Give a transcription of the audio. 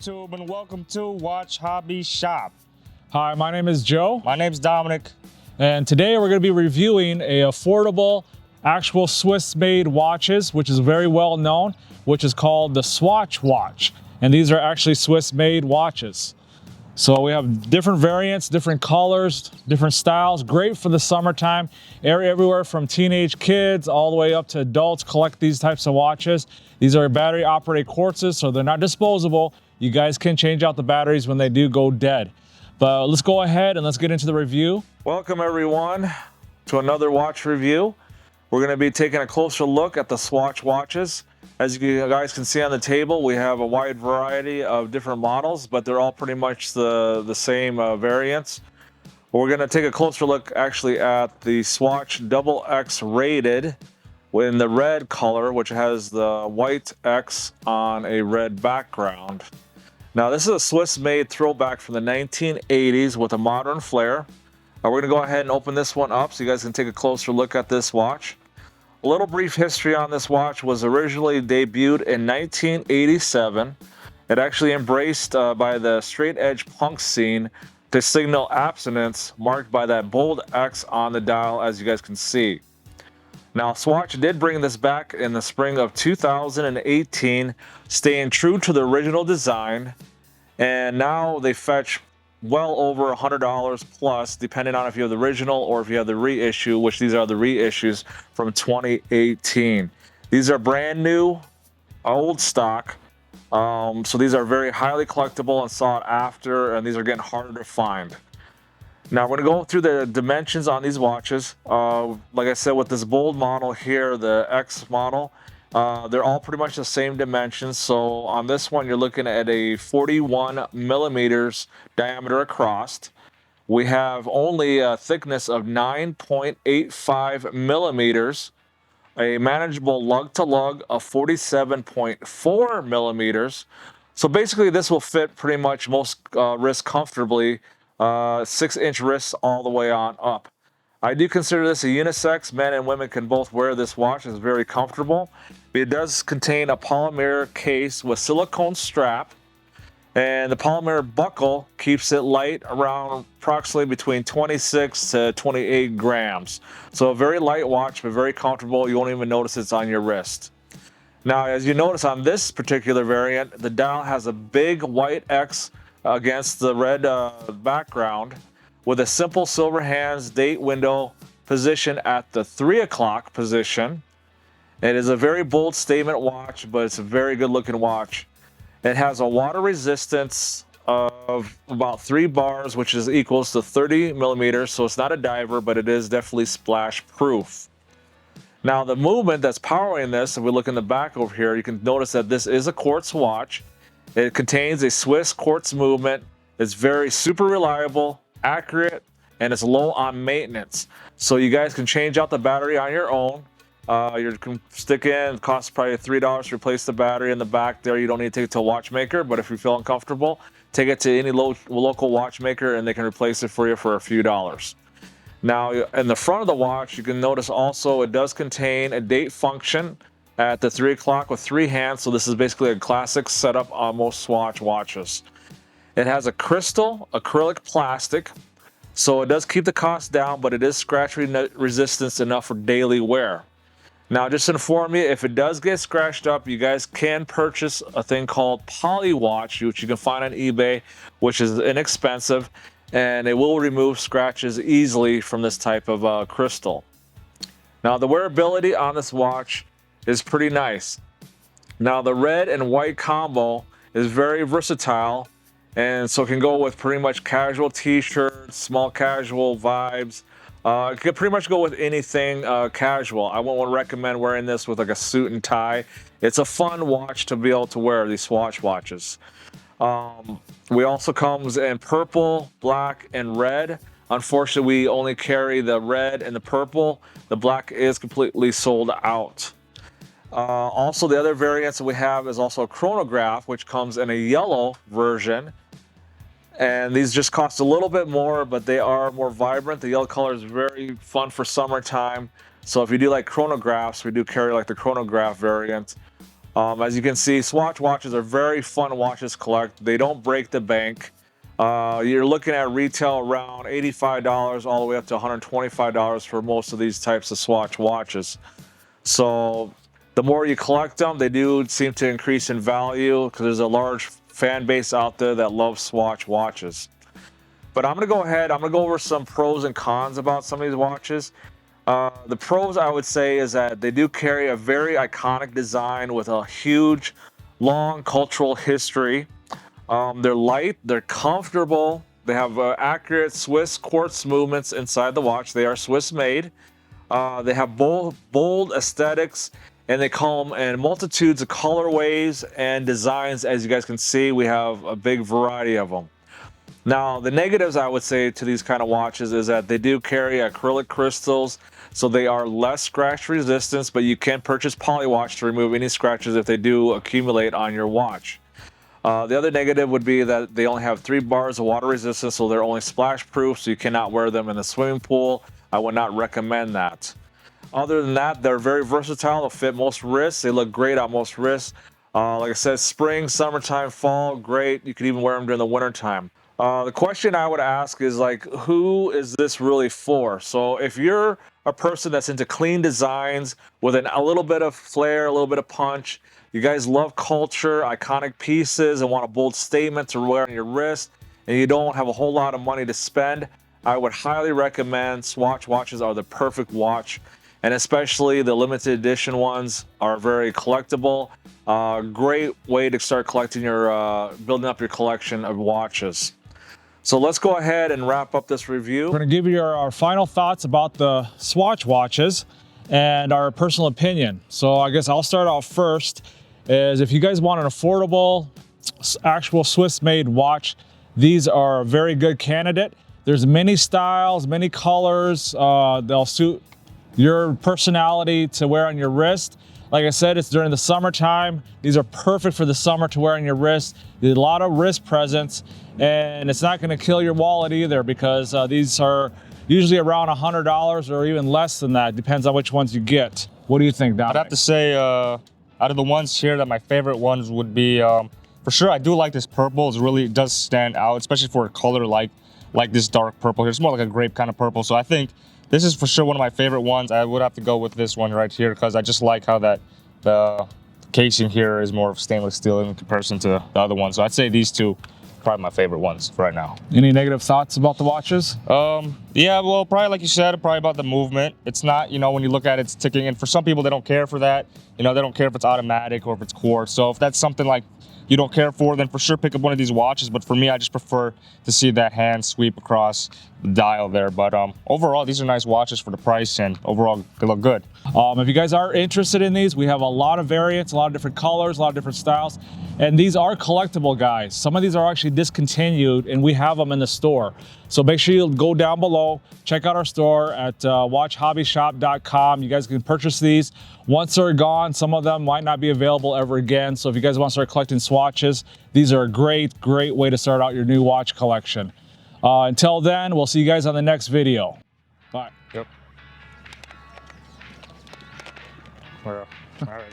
YouTube, and welcome to Watch Hobby Shop. Hi, my name is Joe. My name's Dominic. And today we're going to be reviewing a affordable, actual Swiss-made watches, which is very well known, which is called the Swatch watch. And these are actually Swiss-made watches. So we have different variants, different colors, different styles, great for the summertime. Everywhere from teenage kids all the way up to adults collect these types of watches. These are battery operated quartzes, so they're not disposable. You guys can change out the batteries when they do go dead. But let's go ahead and let's get into the review. Welcome everyone to another watch review. We're going to be taking a closer look at the Swatch watches. As you guys can see on the table, we have a wide variety of different models, but they're all pretty much the same variants. We're going to take a closer look actually at the Swatch XX rated in the red color, which has the white X on a red background. Now this is a Swiss-made throwback from the 1980s with a modern flair. We're going to go ahead and open this one up so you guys can take a closer look at this watch. A little brief history on this watch: was originally debuted in 1987. It actually embraced by the straight edge punk scene to signal abstinence, marked by that bold X on the dial, as you guys can see. Now Swatch did bring this back in the spring of 2018, staying true to the original design, and now they fetch well over $100 plus, depending on if you have the original or if you have the reissue, which these are the reissues from 2018. These are brand new, old stock, so these are very highly collectible and sought after, and these are getting harder to find. Now we're going to go through the dimensions on these watches. Like I said, with this bold model here, the X model, they're all pretty much the same dimensions. So on this one, you're looking at a 41 millimeters diameter across. We have only a thickness of 9.85 millimeters, a manageable lug to lug of 47.4 millimeters. So basically this will fit pretty much most wrists comfortably, 6-inch wrists all the way on up. I do consider this a unisex. Men and women can both wear this watch. It's very comfortable. It does contain a polymer case with silicone strap, and the polymer buckle keeps it light, around approximately between 26 to 28 grams. So a very light watch, but very comfortable. You won't even notice it's on your wrist. Now, as you notice on this particular variant, the dial has a big white X against the red background, with a simple silver hands date window position at the 3 o'clock position. It is a very bold statement watch, but it's a very good looking watch. It has a water resistance of about 3 bars, which is equals to 30 millimeters. So it's not a diver, but it is definitely splash proof. Now the movement that's powering this, if we look in the back over here, you can notice that this is a quartz watch. It contains a Swiss quartz movement. It's very super reliable, accurate, and it's low on maintenance. So you guys can change out the battery on your own. You can stick in, it costs probably $3 to replace the battery in the back there. You don't need to take it to a watchmaker, but if you feel uncomfortable, take it to any local watchmaker and they can replace it for you for a few dollars. Now in the front of the watch, you can notice also it does contain a date function at the 3 o'clock with 3 hands. So this is basically a classic setup on most Swatch watches. It has a crystal acrylic plastic, so it does keep the cost down, but it is scratch resistant enough for daily wear. Now just to inform you, if it does get scratched up, you guys can purchase a thing called Poly Watch, which you can find on eBay, which is inexpensive, and it will remove scratches easily from this type of crystal. Now the wearability on this watch is pretty nice. Now the red and white combo is very versatile, and so it can go with pretty much casual t-shirts, small casual vibes. It can pretty much go with anything casual. I wouldn't recommend wearing this with like a suit and tie. It's a fun watch to be able to wear, these Swatch watches. We also comes in purple, black, and red. Unfortunately, we only carry the red and the purple. The black is completely sold out. Also, the other variants that we have is also a chronograph, which comes in a yellow version. And these just cost a little bit more, but they are more vibrant. The yellow color is very fun for summertime. So if you do like chronographs, we do carry like the chronograph variant. As you can see, Swatch watches are very fun watches to collect. They don't break the bank. You're looking at retail around $85 all the way up to $125 for most of these types of Swatch watches. So the more you collect them, they do seem to increase in value because there's a large fan base out there that loves Swatch watches. But I'm going to go ahead, I'm going to go over some pros and cons about some of these watches. The pros, I would say, is that they do carry a very iconic design with a huge, long cultural history. They're light, they're comfortable, they have accurate Swiss quartz movements inside the watch. They are Swiss made. They have bold aesthetics, and they come in multitudes of colorways and designs. As you guys can see, we have a big variety of them. Now, the negatives I would say to these kind of watches is that they do carry acrylic crystals, so they are less scratch resistance, but you can purchase Polywash to remove any scratches if they do accumulate on your watch. The other negative would be that they only have 3 bars of water resistance, so they're only splash proof, so you cannot wear them in the swimming pool. I would not recommend that. Other than that, they're very versatile. They'll fit most wrists. They look great on most wrists. Like I said, spring, summertime, fall, great. You could even wear them during the winter time. The question I would ask is, like, who is this really for? So if you're a person that's into clean designs with a little bit of flair, a little bit of punch, you guys love culture, iconic pieces, and want a bold statement to wear on your wrist, and you don't have a whole lot of money to spend, I would highly recommend Swatch watches are the perfect watch. And especially the limited edition ones are very collectible. Great way to start collecting your, building up your collection of watches. So let's go ahead and wrap up this review. We're gonna give you our final thoughts about the Swatch watches and our personal opinion. So I guess I'll start off first, is if you guys want an affordable, actual Swiss-made watch, these are a very good candidate. There's many styles, many colors. They'll suit your personality to wear on your wrist. Like I said, it's during the summertime. These are perfect for the summer to wear on your wrist. There's a lot of wrist presence, and it's not gonna kill your wallet either, because these are usually around $100 or even less than that. Depends on which ones you get. What do you think, Dominic? I'd have to say, out of the ones here, that my favorite ones would be, for sure, I do like this purple. It does stand out, especially for a color like this dark purple here. It's more like a grape kind of purple. So I think this is for sure one of my favorite ones. I would have to go with this one right here, because I just like how the casing here is more of stainless steel in comparison to the other ones. So I'd say these two are probably my favorite ones for right now. Any negative thoughts about the watches? Yeah, well, probably like you said, probably about the movement. It's not, you know, when you look at it, it's ticking. And for some people, they don't care for that. You know, they don't care if it's automatic or if it's quartz. So if that's something like you don't care for, then for sure pick up one of these watches. But for me, I just prefer to see that hand sweep across the dial there. But overall, these are nice watches for the price, and overall, they look good. If you guys are interested in these, we have a lot of variants, a lot of different colors, a lot of different styles, and these are collectible, guys. Some of these are actually discontinued, and we have them in the store. So make sure you go down below, check out our store at watchhobbyshop.com. You guys can purchase these. Once they're gone, some of them might not be available ever again. So if you guys want to start collecting swatches, these are a great way to start out your new watch collection. Until then, we'll see you guys on the next video. Bye. Yep. All right.